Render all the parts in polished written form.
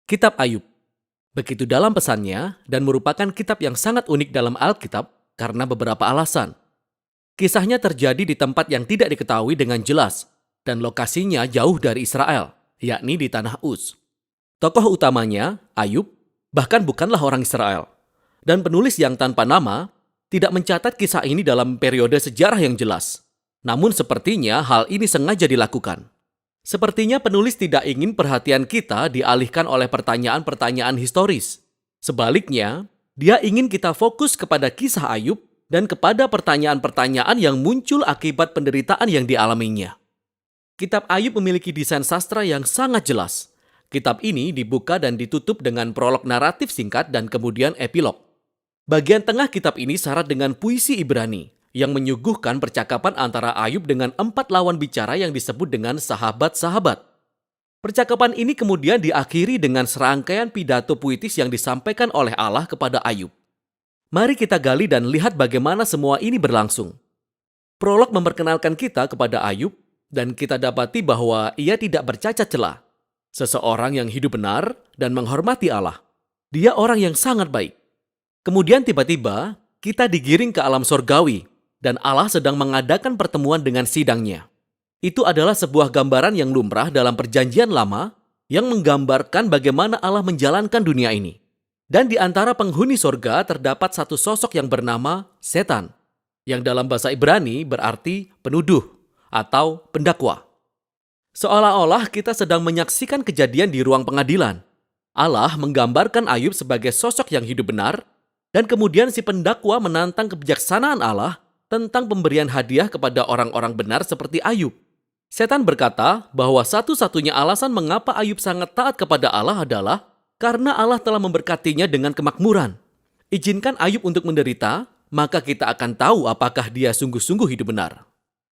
Kitab Ayub. Begitu dalam pesannya dan merupakan kitab yang sangat unik dalam Alkitab karena beberapa alasan. Kisahnya terjadi di tempat yang tidak diketahui dengan jelas dan lokasinya jauh dari Israel, yakni di tanah Uz. Tokoh utamanya, Ayub, bahkan bukanlah orang Israel. Dan penulis yang tanpa nama tidak mencatat kisah ini dalam periode sejarah yang jelas. Namun sepertinya hal ini sengaja dilakukan. Sepertinya penulis tidak ingin perhatian kita dialihkan oleh pertanyaan-pertanyaan historis. Sebaliknya, dia ingin kita fokus kepada kisah Ayub dan kepada pertanyaan-pertanyaan yang muncul akibat penderitaan yang dialaminya. Kitab Ayub memiliki desain sastra yang sangat jelas. Kitab ini dibuka dan ditutup dengan prolog naratif singkat dan kemudian epilog. Bagian tengah kitab ini syarat dengan puisi Ibrani yang menyuguhkan percakapan antara Ayub dengan 4 lawan bicara yang disebut dengan sahabat-sahabat. Percakapan ini kemudian diakhiri dengan serangkaian pidato puitis yang disampaikan oleh Allah kepada Ayub. Mari kita gali dan lihat bagaimana semua ini berlangsung. Prolog memperkenalkan kita kepada Ayub dan kita dapati bahwa ia tidak bercacat celah. Seseorang yang hidup benar dan menghormati Allah. Dia orang yang sangat baik. Kemudian tiba-tiba kita digiring ke alam sorgawi dan Allah sedang mengadakan pertemuan dengan sidangnya. Itu adalah sebuah gambaran yang lumrah dalam perjanjian lama yang menggambarkan bagaimana Allah menjalankan dunia ini. Dan di antara penghuni sorga terdapat satu sosok yang bernama Setan, yang dalam bahasa Ibrani berarti penuduh atau pendakwa. Seolah-olah kita sedang menyaksikan kejadian di ruang pengadilan. Allah menggambarkan Ayub sebagai sosok yang hidup benar, dan kemudian si pendakwa menantang kebijaksanaan Allah tentang pemberian hadiah kepada orang-orang benar seperti Ayub. Setan berkata bahwa satu-satunya alasan mengapa Ayub sangat taat kepada Allah adalah karena Allah telah memberkatinya dengan kemakmuran. Izinkan Ayub untuk menderita, maka kita akan tahu apakah dia sungguh-sungguh hidup benar.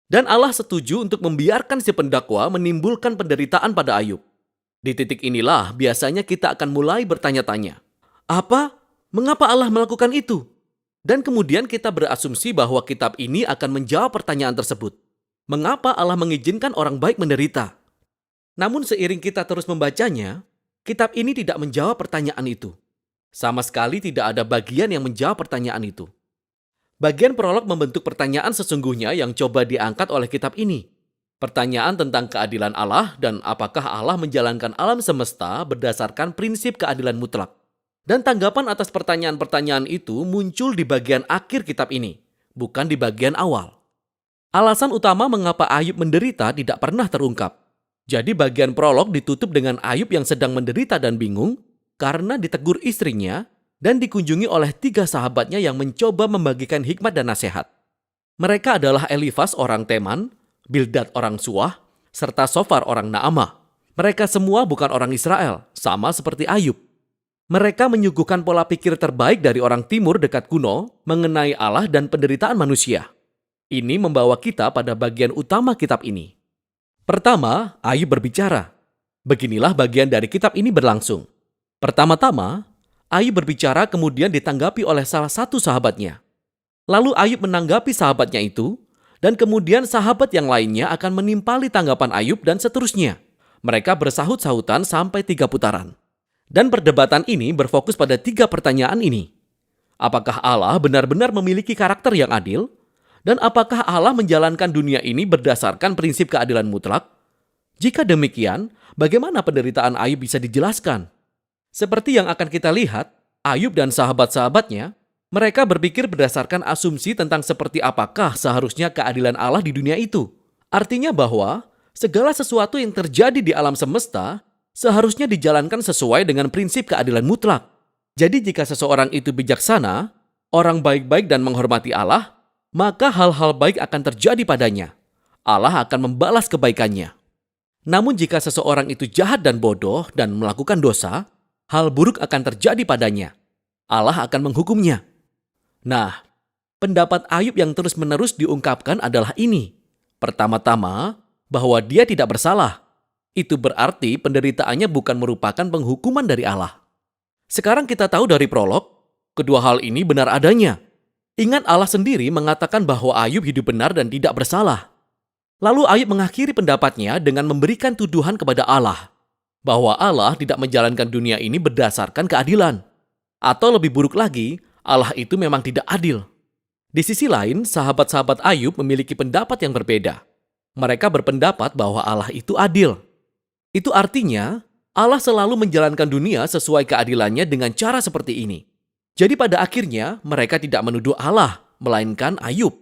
Dan Allah setuju untuk membiarkan si pendakwa menimbulkan penderitaan pada Ayub. Di titik inilah biasanya kita akan mulai bertanya-tanya. Apa? Mengapa Allah melakukan itu? Dan kemudian kita berasumsi bahwa kitab ini akan menjawab pertanyaan tersebut. Mengapa Allah mengizinkan orang baik menderita? Namun seiring kita terus membacanya, kitab ini tidak menjawab pertanyaan itu. Sama sekali tidak ada bagian yang menjawab pertanyaan itu. Bagian prolog membentuk pertanyaan sesungguhnya yang coba diangkat oleh kitab ini. Pertanyaan tentang keadilan Allah dan apakah Allah menjalankan alam semesta berdasarkan prinsip keadilan mutlak. Dan tanggapan atas pertanyaan-pertanyaan itu muncul di bagian akhir kitab ini, bukan di bagian awal. Alasan utama mengapa Ayub menderita tidak pernah terungkap. Jadi bagian prolog ditutup dengan Ayub yang sedang menderita dan bingung karena ditegur istrinya dan dikunjungi oleh 3 sahabatnya yang mencoba membagikan hikmat dan nasihat. Mereka adalah Elifas orang Teman, Bildad orang Suah, serta Sofar orang Naamah. Mereka semua bukan orang Israel, sama seperti Ayub. Mereka menyuguhkan pola pikir terbaik dari orang timur dekat kuno mengenai Allah dan penderitaan manusia. Ini membawa kita pada bagian utama kitab ini. Pertama, Ayub berbicara. Beginilah bagian dari kitab ini berlangsung. Pertama-tama, Ayub berbicara kemudian ditanggapi oleh salah satu sahabatnya. Lalu Ayub menanggapi sahabatnya itu, dan kemudian sahabat yang lainnya akan menimpali tanggapan Ayub dan seterusnya. Mereka bersahut-sahutan sampai 3 putaran. Dan perdebatan ini berfokus pada 3 pertanyaan ini. Apakah Allah benar-benar memiliki karakter yang adil? Dan apakah Allah menjalankan dunia ini berdasarkan prinsip keadilan mutlak? Jika demikian, bagaimana penderitaan Ayub bisa dijelaskan? Seperti yang akan kita lihat, Ayub dan sahabat-sahabatnya, mereka berpikir berdasarkan asumsi tentang seperti apakah seharusnya keadilan Allah di dunia itu. Artinya bahwa segala sesuatu yang terjadi di alam semesta seharusnya dijalankan sesuai dengan prinsip keadilan mutlak. Jadi jika seseorang itu bijaksana, orang baik-baik dan menghormati Allah, maka hal-hal baik akan terjadi padanya. Allah akan membalas kebaikannya. Namun jika seseorang itu jahat dan bodoh dan melakukan dosa, hal buruk akan terjadi padanya. Allah akan menghukumnya. Nah, pendapat Ayub yang terus-menerus diungkapkan adalah ini. Pertama-tama, bahwa dia tidak bersalah. Itu berarti penderitaannya bukan merupakan penghukuman dari Allah. Sekarang kita tahu dari prolog, kedua hal ini benar adanya. Ingat Allah sendiri mengatakan bahwa Ayub hidup benar dan tidak bersalah. Lalu Ayub mengakhiri pendapatnya dengan memberikan tuduhan kepada Allah. bahwa Allah tidak menjalankan dunia ini berdasarkan keadilan. Atau lebih buruk lagi, Allah itu memang tidak adil. Di sisi lain, sahabat-sahabat Ayub memiliki pendapat yang berbeda. Mereka berpendapat bahwa Allah itu adil. Itu artinya, Allah selalu menjalankan dunia sesuai keadilannya dengan cara seperti ini. Jadi pada akhirnya, mereka tidak menuduh Allah, melainkan Ayub.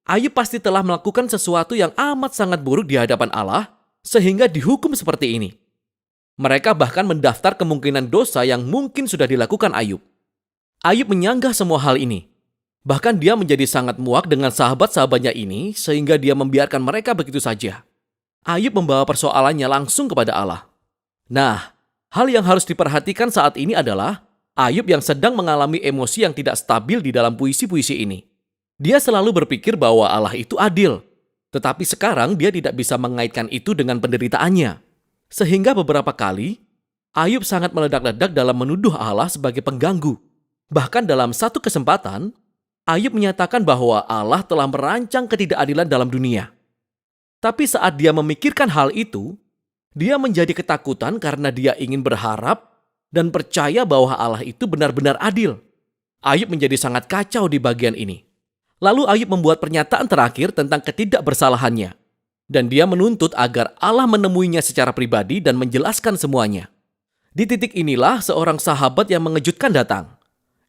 Ayub pasti telah melakukan sesuatu yang amat sangat buruk di hadapan Allah, sehingga dihukum seperti ini. Mereka bahkan mendaftar kemungkinan dosa yang mungkin sudah dilakukan Ayub. Ayub menyanggah semua hal ini. Bahkan dia menjadi sangat muak dengan sahabat-sahabatnya ini, sehingga dia membiarkan mereka begitu saja. Ayub membawa persoalannya langsung kepada Allah. Nah, hal yang harus diperhatikan saat ini adalah Ayub yang sedang mengalami emosi yang tidak stabil di dalam puisi-puisi ini. Dia selalu berpikir bahwa Allah itu adil, tetapi sekarang dia tidak bisa mengaitkan itu dengan penderitaannya. Sehingga beberapa kali, Ayub sangat meledak-ledak dalam menuduh Allah sebagai pengganggu. Bahkan dalam satu kesempatan, Ayub menyatakan bahwa Allah telah merancang ketidakadilan dalam dunia. Tapi saat dia memikirkan hal itu, dia menjadi ketakutan karena dia ingin berharap dan percaya bahwa Allah itu benar-benar adil. Ayub menjadi sangat kacau di bagian ini. Lalu Ayub membuat pernyataan terakhir tentang ketidakbersalahannya. Dan dia menuntut agar Allah menemuinya secara pribadi dan menjelaskan semuanya. Di titik inilah seorang sahabat yang mengejutkan datang.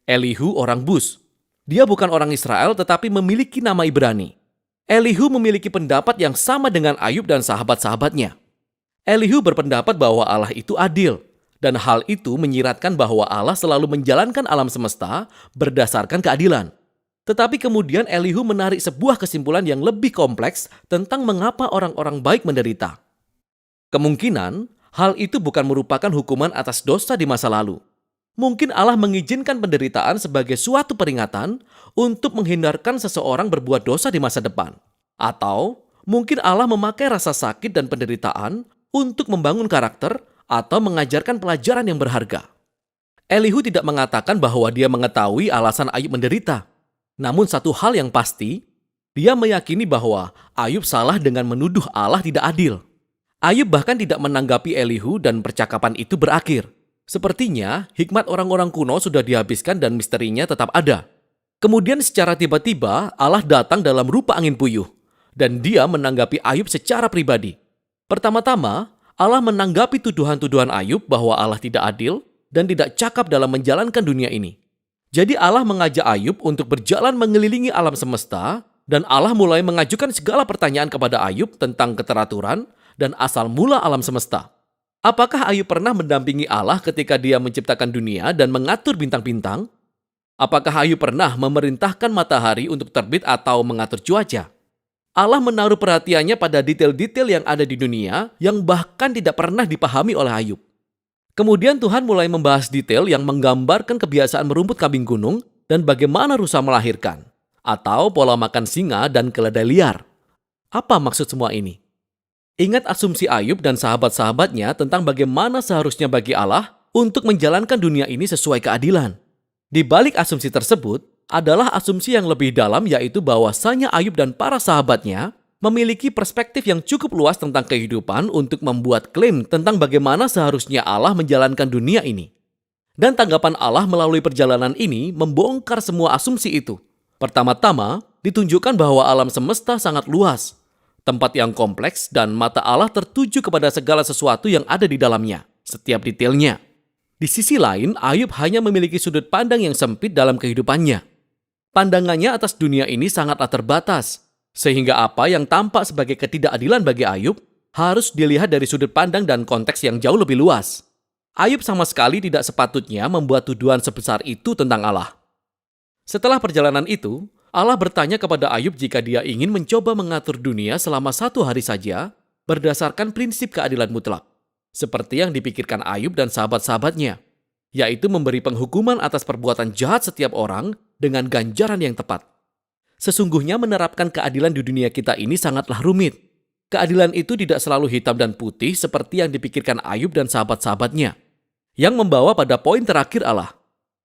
Elihu orang Bus. Dia bukan orang Israel tetapi memiliki nama Ibrani. Elihu memiliki pendapat yang sama dengan Ayub dan sahabat-sahabatnya. Elihu berpendapat bahwa Allah itu adil, dan hal itu menyiratkan bahwa Allah selalu menjalankan alam semesta berdasarkan keadilan. Tetapi kemudian Elihu menarik sebuah kesimpulan yang lebih kompleks tentang mengapa orang-orang baik menderita. Kemungkinan hal itu bukan merupakan hukuman atas dosa di masa lalu. Mungkin Allah mengizinkan penderitaan sebagai suatu peringatan untuk menghindarkan seseorang berbuat dosa di masa depan. Atau mungkin Allah memakai rasa sakit dan penderitaan untuk membangun karakter atau mengajarkan pelajaran yang berharga. Elihu tidak mengatakan bahwa dia mengetahui alasan Ayub menderita. Namun satu hal yang pasti, dia meyakini bahwa Ayub salah dengan menuduh Allah tidak adil. Ayub bahkan tidak menanggapi Elihu dan percakapan itu berakhir. Sepertinya hikmat orang-orang kuno sudah dihabiskan dan misterinya tetap ada. Kemudian secara tiba-tiba Allah datang dalam rupa angin puyuh. Dan dia menanggapi Ayub secara pribadi. Pertama-tama, Allah menanggapi tuduhan-tuduhan Ayub bahwa Allah tidak adil dan tidak cakap dalam menjalankan dunia ini. Jadi Allah mengajak Ayub untuk berjalan mengelilingi alam semesta dan Allah mulai mengajukan segala pertanyaan kepada Ayub tentang keteraturan dan asal mula alam semesta. Apakah Ayub pernah mendampingi Allah ketika dia menciptakan dunia dan mengatur bintang-bintang? Apakah Ayub pernah memerintahkan matahari untuk terbit atau mengatur cuaca? Allah menaruh perhatiannya pada detail-detail yang ada di dunia yang bahkan tidak pernah dipahami oleh Ayub. Kemudian Tuhan mulai membahas detail yang menggambarkan kebiasaan merumput kambing gunung dan bagaimana rusa melahirkan, atau pola makan singa dan keledai liar. Apa maksud semua ini? Ingat asumsi Ayub dan sahabat-sahabatnya tentang bagaimana seharusnya bagi Allah untuk menjalankan dunia ini sesuai keadilan. Di balik asumsi tersebut, adalah asumsi yang lebih dalam, yaitu bahwasanya Ayub dan para sahabatnya memiliki perspektif yang cukup luas tentang kehidupan untuk membuat klaim tentang bagaimana seharusnya Allah menjalankan dunia ini. Dan tanggapan Allah melalui perjalanan ini membongkar semua asumsi itu. Pertama-tama, ditunjukkan bahwa alam semesta sangat luas, tempat yang kompleks dan mata Allah tertuju kepada segala sesuatu yang ada di dalamnya, setiap detailnya. Di sisi lain, Ayub hanya memiliki sudut pandang yang sempit dalam kehidupannya. Pandangannya atas dunia ini sangatlah terbatas, sehingga apa yang tampak sebagai ketidakadilan bagi Ayub harus dilihat dari sudut pandang dan konteks yang jauh lebih luas. Ayub sama sekali tidak sepatutnya membuat tuduhan sebesar itu tentang Allah. Setelah perjalanan itu, Allah bertanya kepada Ayub jika dia ingin mencoba mengatur dunia selama 1 hari saja berdasarkan prinsip keadilan mutlak, seperti yang dipikirkan Ayub dan sahabat-sahabatnya, yaitu memberi penghukuman atas perbuatan jahat setiap orang dengan ganjaran yang tepat. Sesungguhnya menerapkan keadilan di dunia kita ini sangatlah rumit. Keadilan itu tidak selalu hitam dan putih seperti yang dipikirkan Ayub dan sahabat-sahabatnya. Yang membawa pada poin terakhir Allah.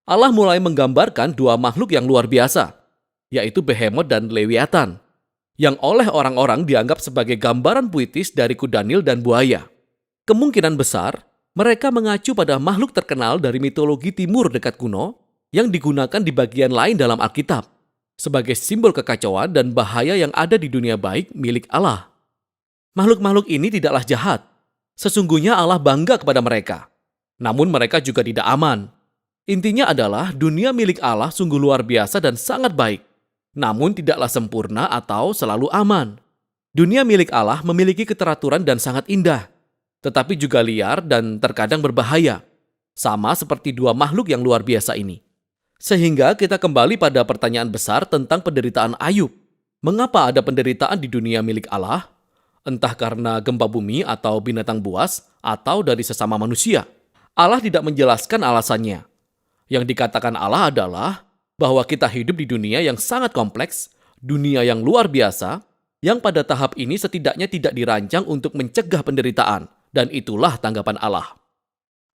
Allah mulai menggambarkan 2 makhluk yang luar biasa, yaitu Behemoth dan Lewiatan, yang oleh orang-orang dianggap sebagai gambaran puitis dari kuda Nil dan buaya. Kemungkinan besar, Mereka mengacu pada makhluk terkenal dari mitologi timur dekat kuno yang digunakan di bagian lain dalam Alkitab sebagai simbol kekacauan dan bahaya yang ada di dunia baik milik Allah. Makhluk-makhluk ini tidaklah jahat. Sesungguhnya Allah bangga kepada mereka. Namun mereka juga tidak aman. Intinya adalah dunia milik Allah sungguh luar biasa dan sangat baik. Namun tidaklah sempurna atau selalu aman. Dunia milik Allah memiliki keteraturan dan sangat indah. Tetapi juga liar dan terkadang berbahaya. Sama seperti dua makhluk yang luar biasa ini. Sehingga kita kembali pada pertanyaan besar tentang penderitaan Ayub. Mengapa ada penderitaan di dunia milik Allah? Entah karena gempa bumi atau binatang buas, atau dari sesama manusia. Allah tidak menjelaskan alasannya. Yang dikatakan Allah adalah bahwa kita hidup di dunia yang sangat kompleks, dunia yang luar biasa, yang pada tahap ini setidaknya tidak dirancang untuk mencegah penderitaan, dan itulah tanggapan Allah.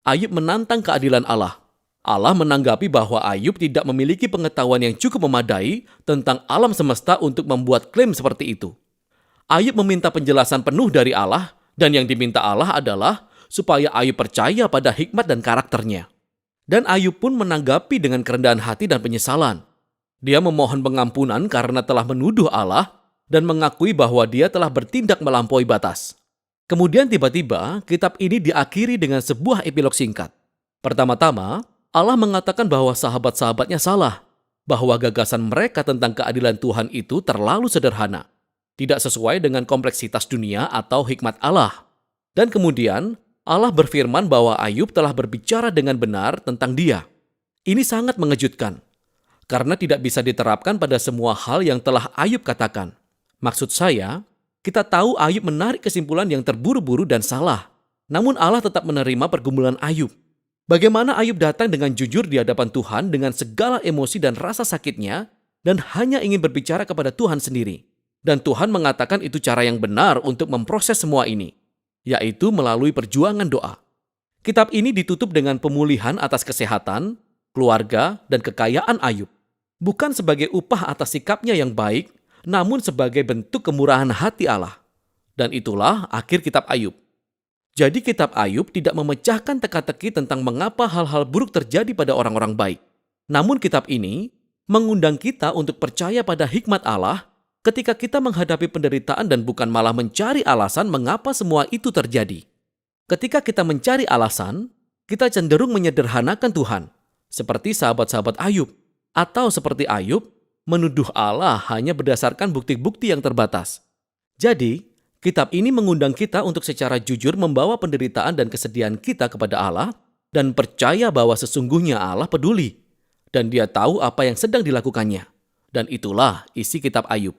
Ayub menantang keadilan Allah. Allah menanggapi bahwa Ayub tidak memiliki pengetahuan yang cukup memadai tentang alam semesta untuk membuat klaim seperti itu. Ayub meminta penjelasan penuh dari Allah, dan yang diminta Allah adalah supaya Ayub percaya pada hikmat dan karakternya. Dan Ayub pun menanggapi dengan kerendahan hati dan penyesalan. Dia memohon pengampunan karena telah menuduh Allah dan mengakui bahwa dia telah bertindak melampaui batas. Kemudian tiba-tiba kitab ini diakhiri dengan sebuah epilog singkat. Pertama-tama, Allah mengatakan bahwa sahabat-sahabatnya salah, bahwa gagasan mereka tentang keadilan Tuhan itu terlalu sederhana, tidak sesuai dengan kompleksitas dunia atau hikmat Allah. Dan kemudian, Allah berfirman bahwa Ayub telah berbicara dengan benar tentang dia. Ini sangat mengejutkan, karena tidak bisa diterapkan pada semua hal yang telah Ayub katakan. Maksud saya, kita tahu Ayub menarik kesimpulan yang terburu-buru dan salah. Namun Allah tetap menerima pergumulan Ayub. Bagaimana Ayub datang dengan jujur di hadapan Tuhan dengan segala emosi dan rasa sakitnya, dan hanya ingin berbicara kepada Tuhan sendiri. Dan Tuhan mengatakan itu cara yang benar untuk memproses semua ini, yaitu melalui perjuangan doa. Kitab ini ditutup dengan pemulihan atas kesehatan, keluarga, dan kekayaan Ayub. Bukan sebagai upah atas sikapnya yang baik, namun sebagai bentuk kemurahan hati Allah. Dan itulah akhir kitab Ayub. Jadi kitab Ayub tidak memecahkan teka-teki tentang mengapa hal-hal buruk terjadi pada orang-orang baik. Namun kitab ini mengundang kita untuk percaya pada hikmat Allah ketika kita menghadapi penderitaan dan bukan malah mencari alasan mengapa semua itu terjadi. Ketika kita mencari alasan, kita cenderung menyederhanakan Tuhan, seperti sahabat-sahabat Ayub, atau seperti Ayub, menuduh Allah hanya berdasarkan bukti-bukti yang terbatas. Jadi, kitab ini mengundang kita untuk secara jujur membawa penderitaan dan kesedihan kita kepada Allah dan percaya bahwa sesungguhnya Allah peduli dan Dia tahu apa yang sedang dilakukannya. Dan itulah isi kitab Ayub.